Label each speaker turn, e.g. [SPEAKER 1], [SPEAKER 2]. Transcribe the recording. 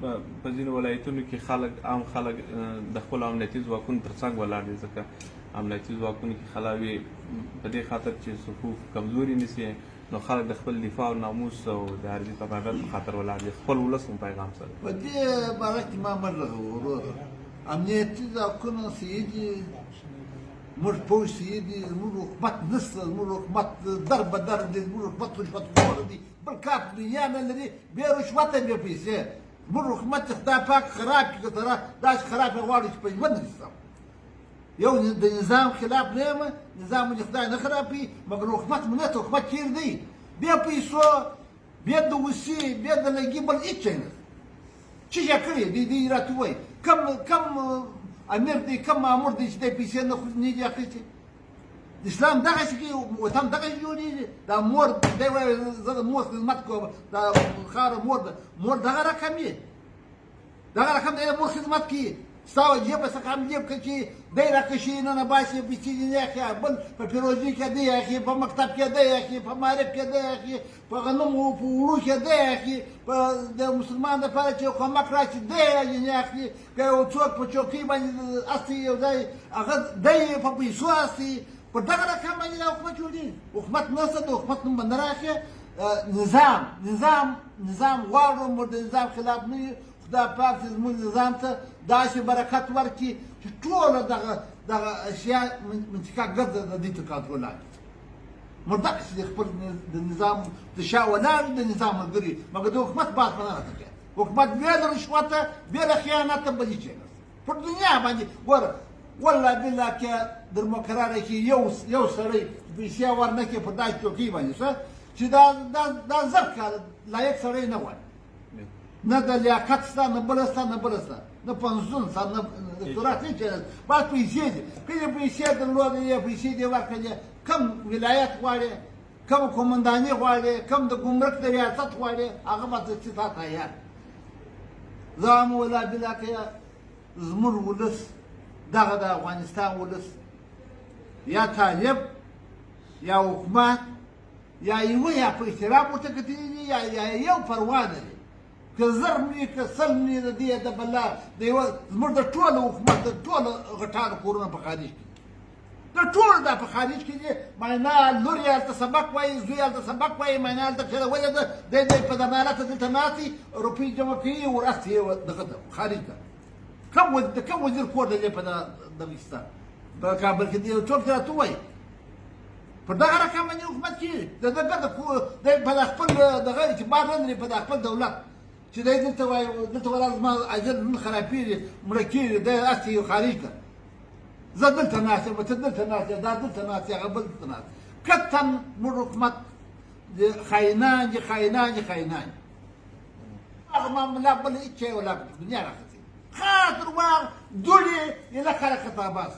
[SPEAKER 1] په ځینو ولایتونو کې عام خلک د خپلو امنیتي ځواکونو تر څنګ ولاړ دي، ځکه امنیتي ځواکونو کې خلاوي په دې خاطر چې صفوف کمزوري نیسي، نو خلک د خپل دفاع او ناموس او د عرضي تبعیت په خاطر ولاړ دي، خپل ولس هم پیغام سره.
[SPEAKER 2] په دې باره کې ما مرغه وروره امنیتي ځواکونه صحیح دي، موږ پوه صحیح دي، زموږ حکومت نشته، زموږ حکومت در به در دی، زموږ حکومت رشوتخور دی، بل کار په دنیا نه لري، بې رشوته بې پیسې. زموږ حکومت چې خدای پاک خراب کړي، که داسې خراب یې غواړي چې په ژوند نشته. یو د نظام خلاف نه یم، نظام مو خدای نه خرابوي، مګر حکومت مو نه ته حکومت چېرې دی؟ بې پیسو، بې د غوسې، بې د لګي، بل هېڅ شی نه. څه شی کړي دی راته ووایي، کم امیر دی، کم مامور دی چې دی پیسې نه دي اخیستې؟ اسلام دغسې کوي، وطن دغسې جوړېږي. دا مور دی وایي زه د مور خدمت کوم، دا خاوره مور ده، مور دغه رقم یې، دغه رقم دی د مور خدمت کوي. ستا جیب څخه هم جیب که چې دی راکشي نه باسي پیسې دي نه اخلي، بل په پیروزي کې دی اخلي، په مکتب کې دی اخلي، په معرف کې دی اخلي، په غنمو په وړو کې دی اخلي، په د مسلمان دپاره چې کمک راشي دی نه اخلي. که یو څوک په چوکۍ باندې استي یو ځای هغه دی په پیسو استي. په دغه رقم باندې دا حکومت جوړېږي. حکومت نشته، د حکومت نوم به نه راخلي. نظام غواړو، موږ د نظام خلاف نه یو. خدای پاک چې زموږ نظام ته داسې برکت ورکړي چې ټوله دغه اشیاء منطقه ګرده د دې تر کنټرول لاندې. موږ دغسې د خپل د نظام د شا ولاړ د نظام ملګري، مګر د حکومت بحث به نه راته کوي. حکومت بې له رشوته، بې له خیانته بل هېڅ شی نشته. پر دنیا باندې ګوره، والله بالله که در مقرره کې یو سړی پیسې ورنه کړي په داسې چوکۍ باندې ښه چې دا زر کاله لایق سړی نه وایي، نه د لیاقت شته، نه بله شته، نه بله شته، نه پوهنتون شته، نه دکتورات، هېڅ شی نشته. باید پیسې دي. که یې پیسې درلودې، یې پیسې دې ورکړې، کم ولایت غواړې، کم قومنداني غواړې، کم د ګمرک د ریاست غواړې، هغه به چې تا تیار. زه هم والله بالله که زموږ ولس دغه د افغانستان ولس یا طالب یا حکومت یا یوه یا په احترام ورته کتلي دي یا یو پروا نه لري. که زر مري، که سل مري، د دې د بلا د یوه زموږ د ټوله حکومت د ټوله غټانو کورونه په خارج کې دي، د ټول دا په خارج کې دي. معنا لور یې هلته سبق وایي، زوی هلته سبق وایي، معنا هلته کښېنه ولې ده دی په ضمانته دلته ناستې روپۍ جمع کوي ورستې یې دغه ته خارج ته. کوم وزیر کور دی په دغه سته په کابل کې دی، یو څوک راته ووایي. په دغه رقم باندې حکومت کېږي. د دی په خپل دغه اعتبار نه لري، په خپل دولت چې دی دلته وایي دلته ولا زما اجل نن خرابېږي، مړه کېږي، دی هسې یو خارج ته. زه دلته ناست یم، ته دلته ناست یې، دا دلته ناست یې، هغه بل دلته ناست. قطعا موږ حکومت خاینان دي، خاینان دي، خاینان دي. هغه معامله بله هېڅ شی ولا په دنیا راخځي. خاطر واغ دوړې یې له خلکه ته بس